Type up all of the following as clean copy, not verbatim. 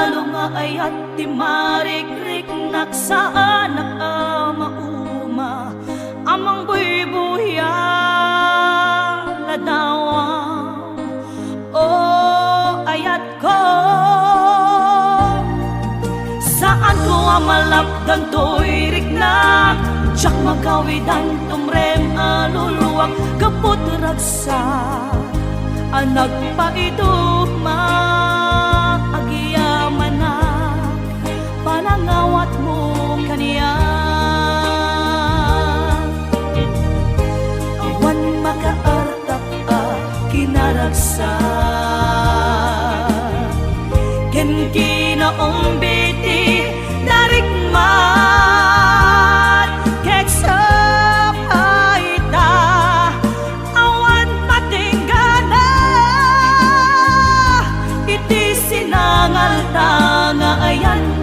palalo nga ayat ti marikrik naksaan mauma amang buybuya ladawang o ayat ko saan ko amalapdan to'y riknak tsak magawidan tumrem aluluwak kaput ragsa anak pa ito maagiyaman na panangawat mo kaniya awan makaartap kinaragsa ken kinaong biti narikmat kek sapaita awan patinggana iti sinangal tanga ayan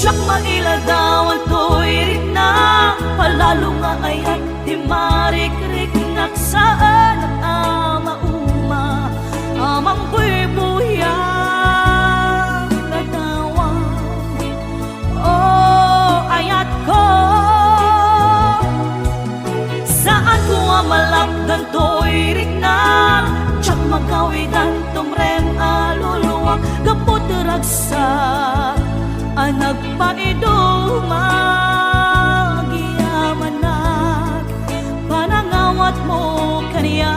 Siyak mailadawan to'y ritna palalo nga ayat di marikrik naksaan at mauma amang buybuya ladawang o ayat ko saan ko amalapdan to'y ritna tsak magawidan tumrem aluluwak kaput ragsak anak pa ido magiyamanag panangawat mo kaniya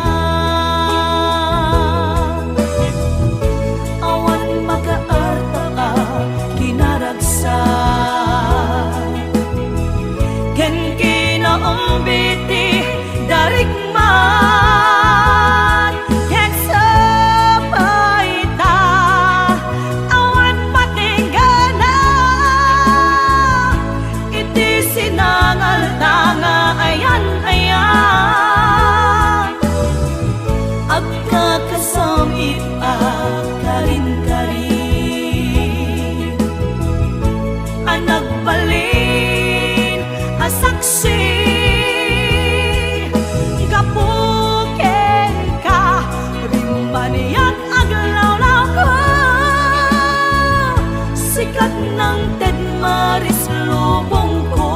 awan makaarta kinaragsa ken kinaong biti darikman ken sapaita awan patinggana iti sinangal tanga ayan ayan agkakasamit karin-karin anak balin asaksi kapuken ka rimbaniyak aglawlaw ko sikat ng Ted Maris lubong ko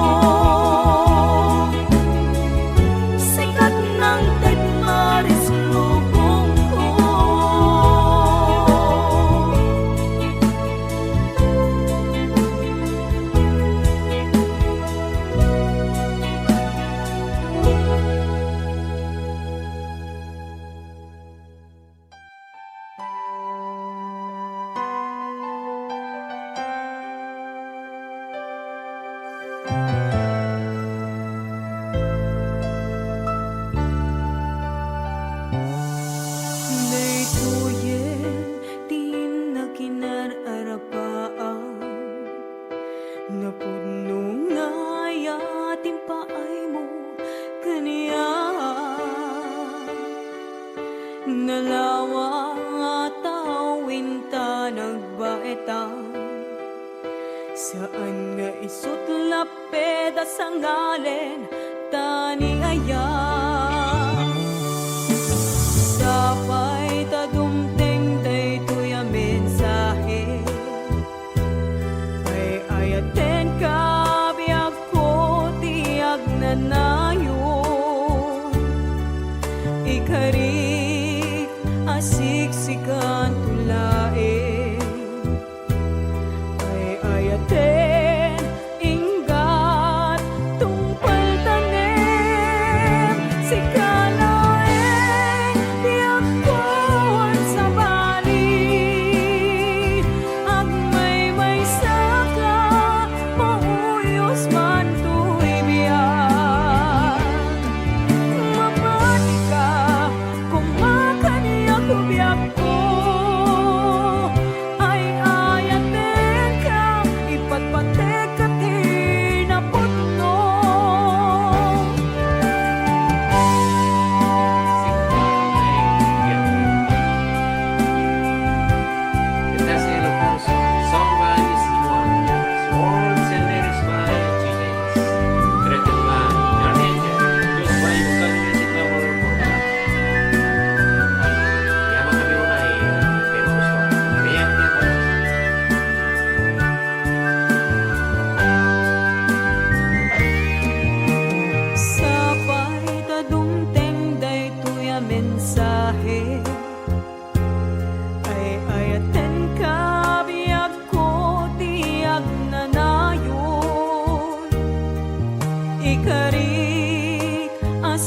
sikat ng Ted Maris lubong ko Daytoyen tin na kinararapaan napudno nga yatin paay mo kaniya nalawa tawin ta nagbaetang saan nga isut lapeda sa ngalen tani ayan sapay tadumteng daytoy a mensahe ay ayaten ka biag ko tiag nanayo ikarik asiksikan tulae ay ayaten inggat tungpal tanem sikalaeng diagkuan sa bali agmay saka mauyos man tuy biyak mapati ka kung makaniyak biyak ko ay ayaten ka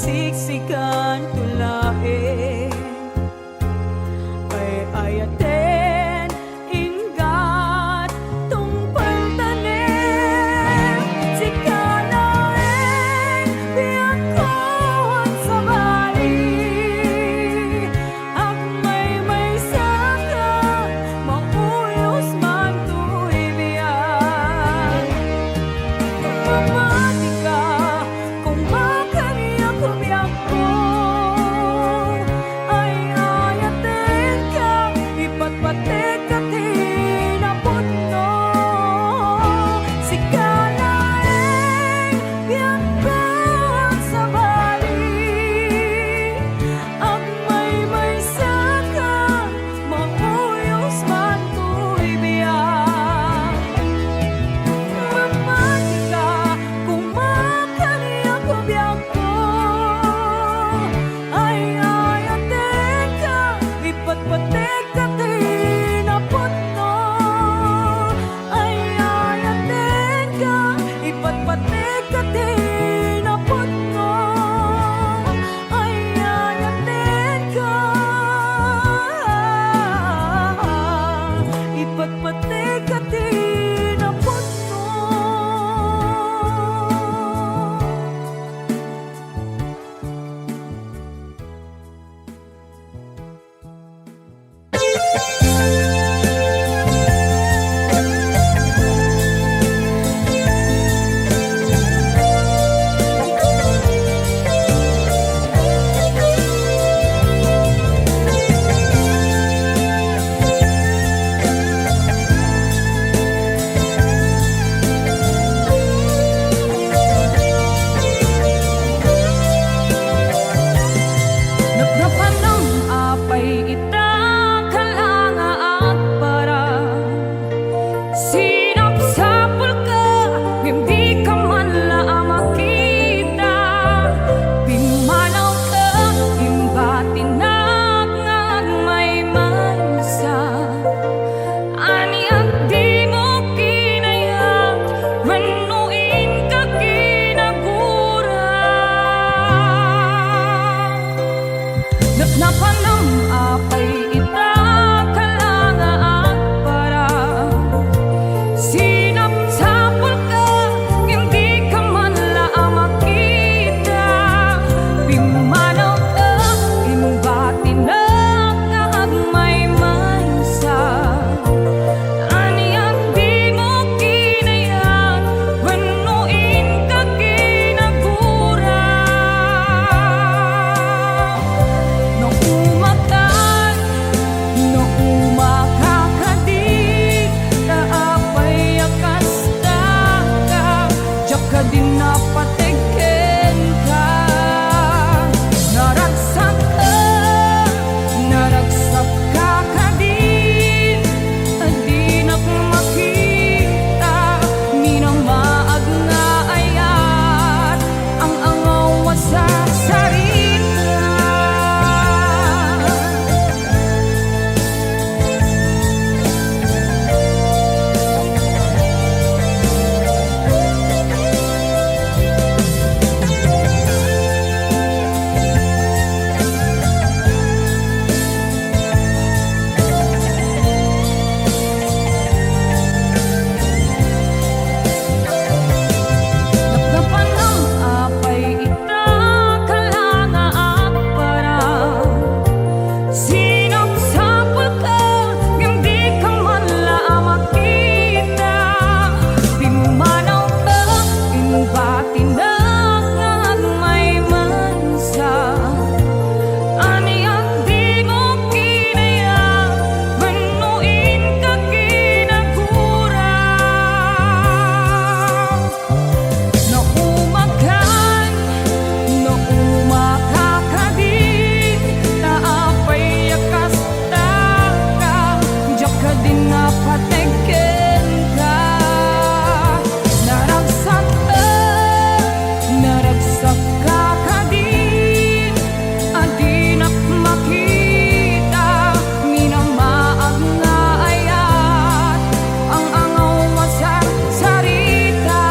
siksikan tulae ay ayaten ingat tung pantanem sikalaeng biangkon sa bali ak may saka mauyos man tu'y biyak mamati ka kung makaniya kumiyak ko ay ayaten ka ipatpatik ka tinapot no sikalaeng biangkon sa bali ak may saka mauyos man tu'y biyak mamati ka kung makaniya kumiyak ko ay ayaten ka ipatpatik ka tinapot no ay ayaten ka ipatpatik ka tinapot no ay ayaten ka ipatpatik ka tinapot no. Nagnapanang apay ita kalanga at para sinapsapul ka hindi ka man la makita pimanaw ka imbatinag ngag may mansa ani at di mo kinayang manuin ka kinagura napanam apay ita kalanga at para sinapsapul ka hindi ka man la makita pimanaw ka imbatinag ngag may mansa ani at di mo kinayang manuin ka kinagura no umakan no umakakadik kaapay akasta ka jaka din napatiken ka naragsak ka kadin adi nak makita minamaag nga ayat ang angaw sa sarita. Napanang apay ita kalanga at para sinapsapul ka hindi ka man la makita pimanaw ka imbatinag ngag may mansa ani at di mo kinayang manuin ka kinagura no umakan no umakakadik naapay akasta ka jaka din napatiken ka naragsak ka kadin adi nak makita minamaag nga ayat ang angaw sa sarita.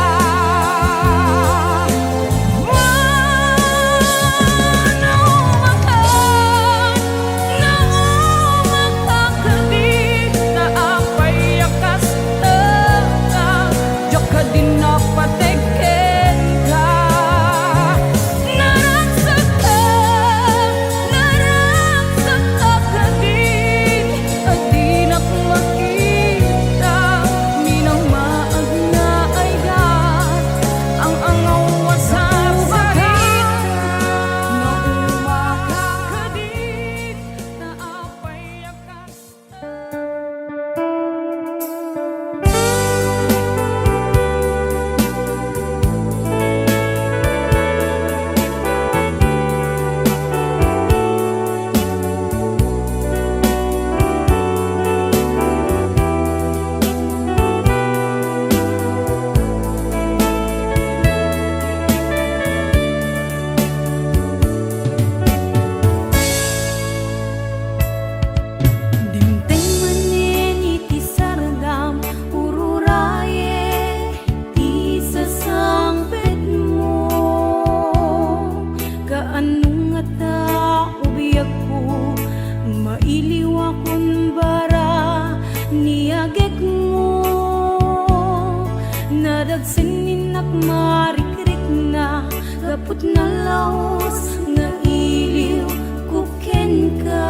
marikrik na gapot na laos nga iliw kuken ka.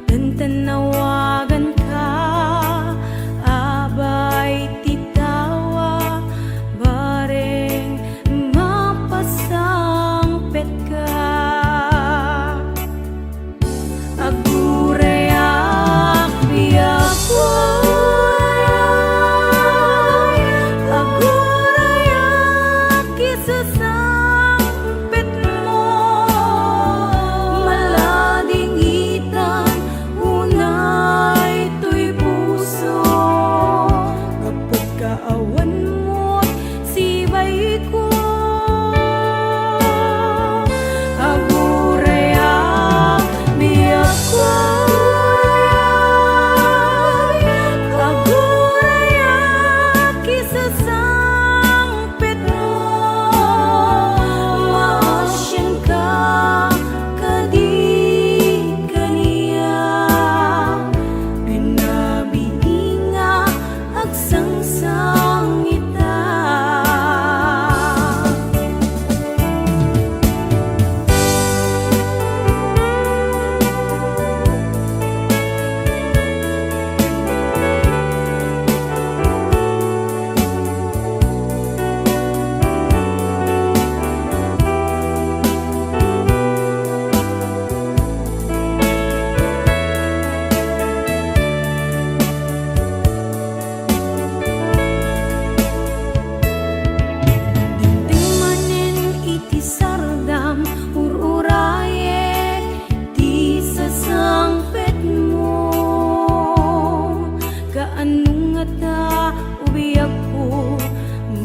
Tantanawagan ka, abay titawa, bareng mapasangpet ka. Agurayak biyak agurayak isasangpet mo, malading itan unay to'y puso. Kapag kaawan mo't sibay ko, agurayak biyak agurayak isasangpet mo, maasyan ka kadi kaniya. Pinabiinga agsangsang ita. Dingmanen iti sardam ururaye ti sasangpet mo, kaanong nga ta ubiyak ko,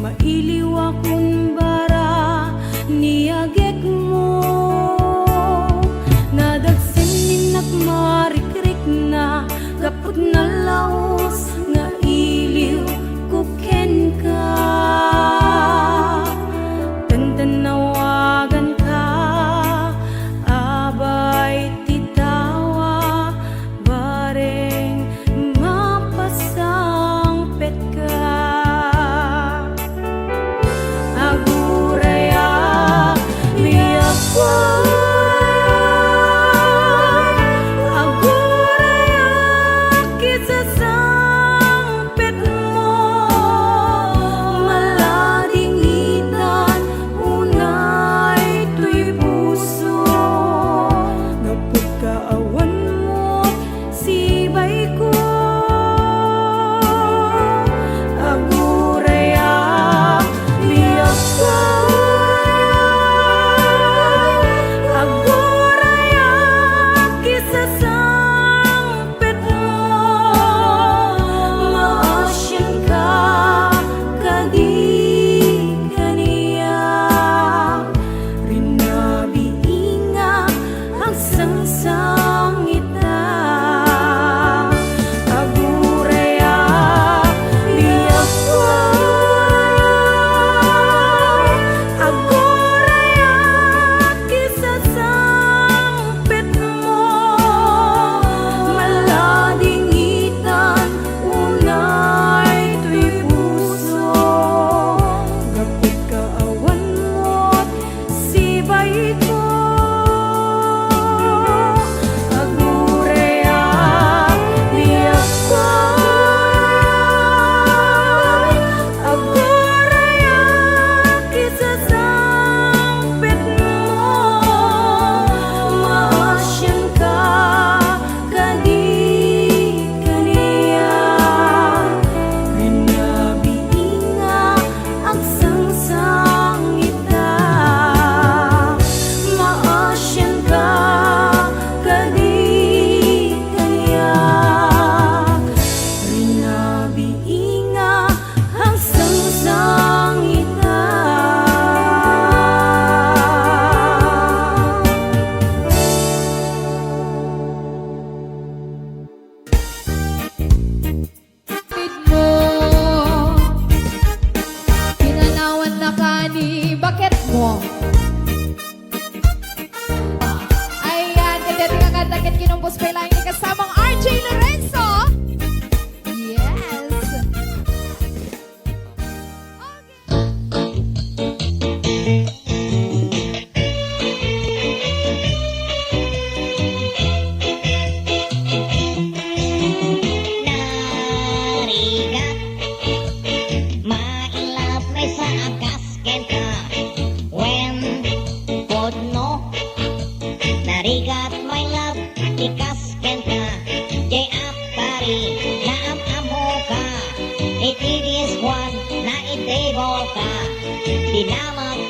mailiw akong bara niyagek mo. Nadagsin marikrik na gapot na laos nga iliw kuken ka. Tantanawagan ka, abay titawa, bareng mapasangpet ka. Agurayak biyak agurayak isasangpet mo, malading itan unay to'y puso. Kapag kaawan mo't sibay ko, agurayak biyak agurayak isasangpet mo, maasyan ka kadi kaniya. Rinabiinga agsangsang ita. Agurayak biyak agurayak isasangpet mo, malading itan unay to'y puso. Kapag kaawan mo't sibay ko, agurayak biyak agurayak isasangpet mo, maasyan ka kadi kaniya. Rinabiinga agsangsang ita, maasyan ka kadi kaniya. Rinabiinga agsangsang ita. Kapit mo, pinanawan na ka ni bakit mo. Ayan, kagati ka kagati kinumpos pa lang ini kasamang RJ Lorenzo. Yes.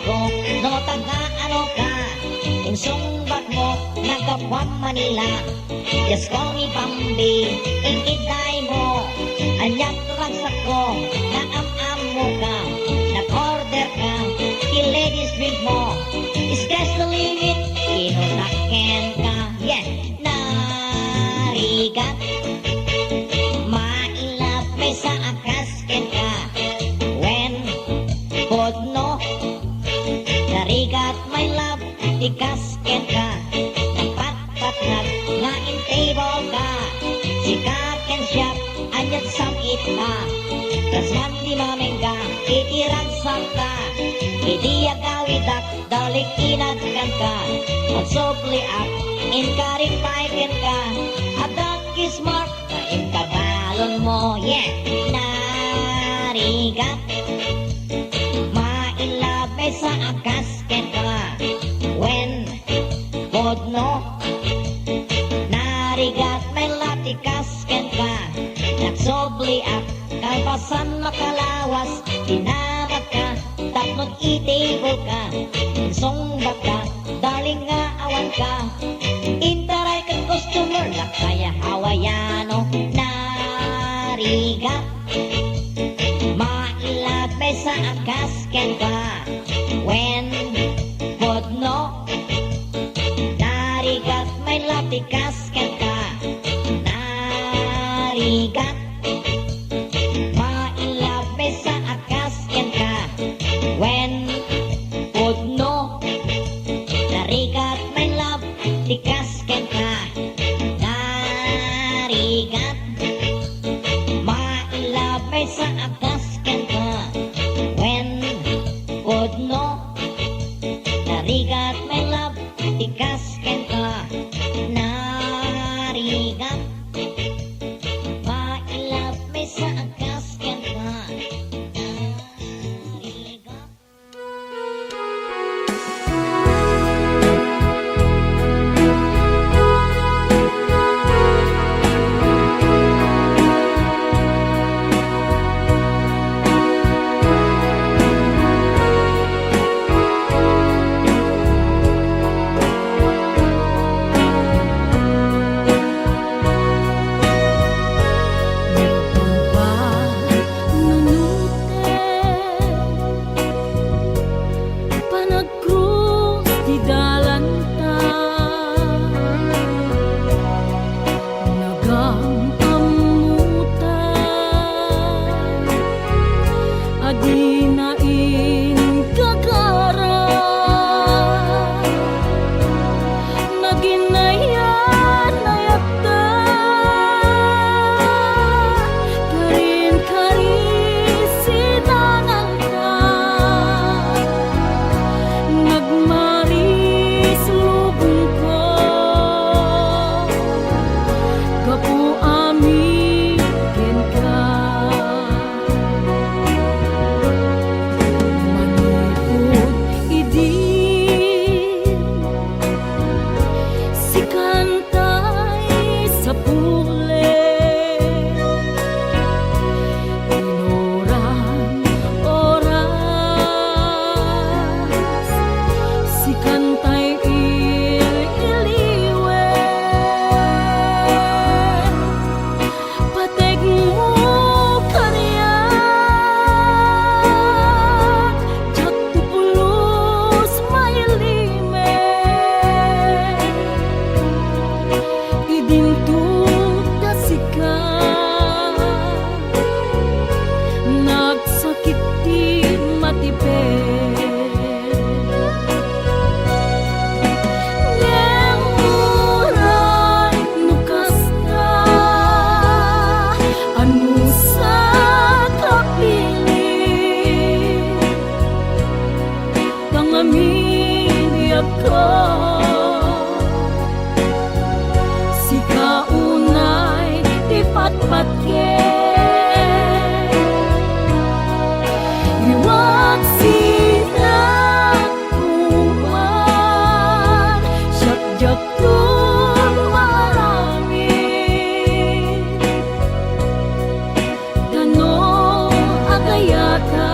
ko, no taga ano ka, insumbat mo, nagkapwa Manila. Just call me Bambi, ikiday mo, anyag ragsak ko, naam-am mo ka, nag-order ka, i-ladies drink mo, sky's the limit, inunaken ka, yeah, narigat, mailap may sa akasken ka, when, podno, narigat my love, ikasken ka, nagpatpatnag, nga in table ka, sikaken siya, anyat samit ka, kasman di mamengga, itiragsak ka, hindi agawidak, dalik inagkan ka, magsopli up, inkaring paiken ka, adak ismark, na inkabalon mo, yeah, narigat, mailabe sa akasken ka, when, podno, narigat may latikasken ka, nagsobli up, kalpasan makalawas, tinamat ka, tapnod itable ka, insongbat ka, daling nga awan ka, intaray kang customer, na kaya hawaiano, narigat, mailag may sa akasken ka, when, podno, narigat may latikasken ka, narigat, mailag may sa akasken ka, when, podno, narigat may latikasken ka, narigat, mailag may sa akasken ka, when, podno, narigat may latikasken ka, narigat, mailap may sa akasken ka, narigat. Panagkrus di dalanta, nagampamutan, adi nain kagara, naginayan nayakta, karin-karin sinanangka, nagmaris lubong ko, kapu amigen ka, manipod idi, si kantay sa pule, inoran oras, si kantay il-iliwe, pateg mo karya, jak tupulus mailime, idintut na sika, nagsakit di matipid. Nyemuray nukas na, anu sa kapiling, tangamin ako, si kaunay di patpatke, iwag sila kuman, syak-jak tun marami, tanong agayata,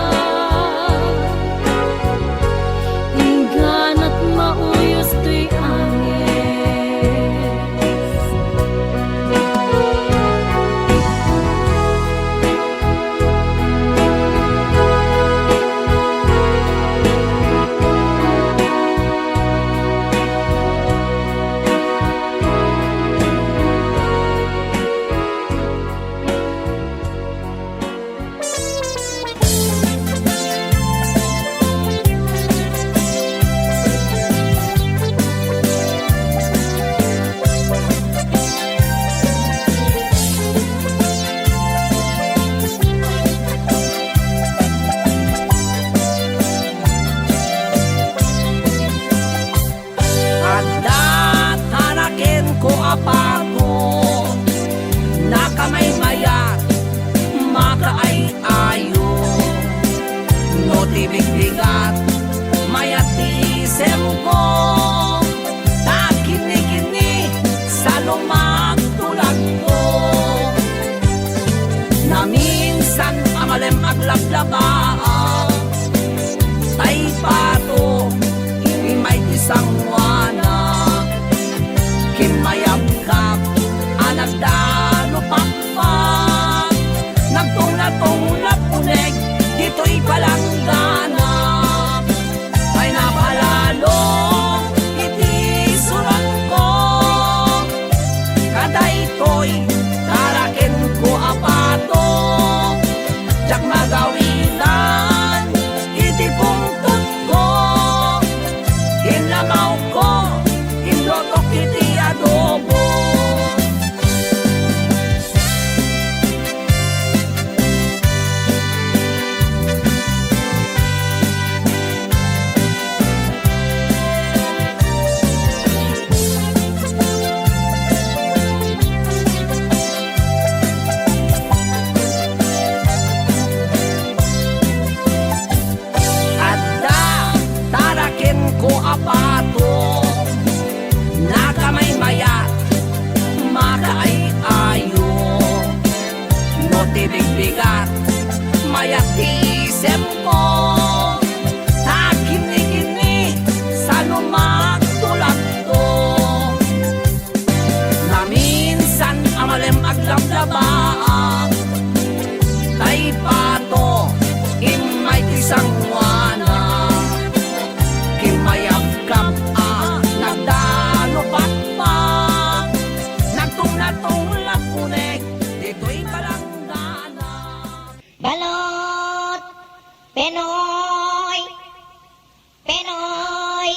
Pinoy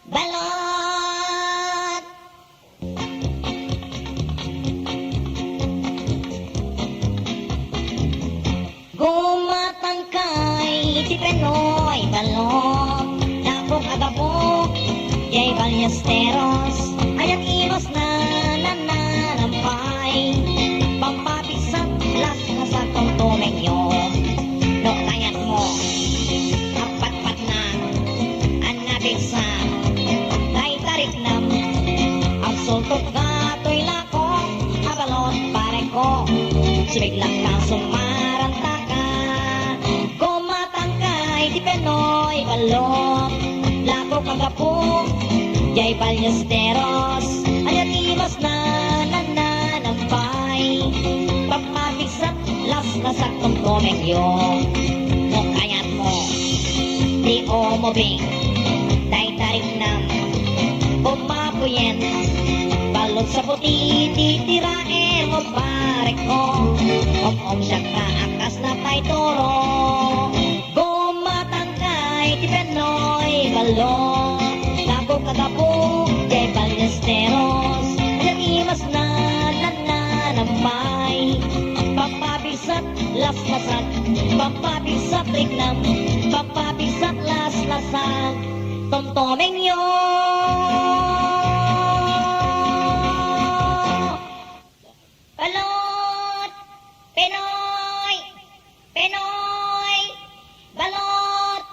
Balot. Gumatangkay si Pinoy Balot, Napok agapok, Jay Ballesteros, Ayat imos na nananampay, Pampapisat las na sa tongtomengyo, no kayat mo, kapatpat na, anabisa, tay tarik nam, ang sultok na to'y lako, abalot pare ko, sumiglang kang sumaranta ka, kumatangkay di Pinoy Balot, lako kagapok, Jay Ballesteros, ayat imos na nananampay, papabigsat las na sa tongtomengyo, no kayat mo, di omobing, tay tarik nam, pumapuyen, balot sa puti, titirae mo pare ko, om siya ka akas na pa'y toro, gumatangkay ti Pinoy Balot, lako kagapok, Jay Ballesteros, ayat imas na nananampay, papabigsat las-lasag, papabigsat rignam, papabigsat las-lasag, tongtomengyo. Balot! Pinoy! Pinoy! Balot!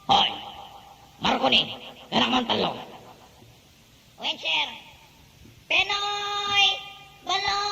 Hoy! Marconi! Ganang talong! Wencher! Pinoy! Balot!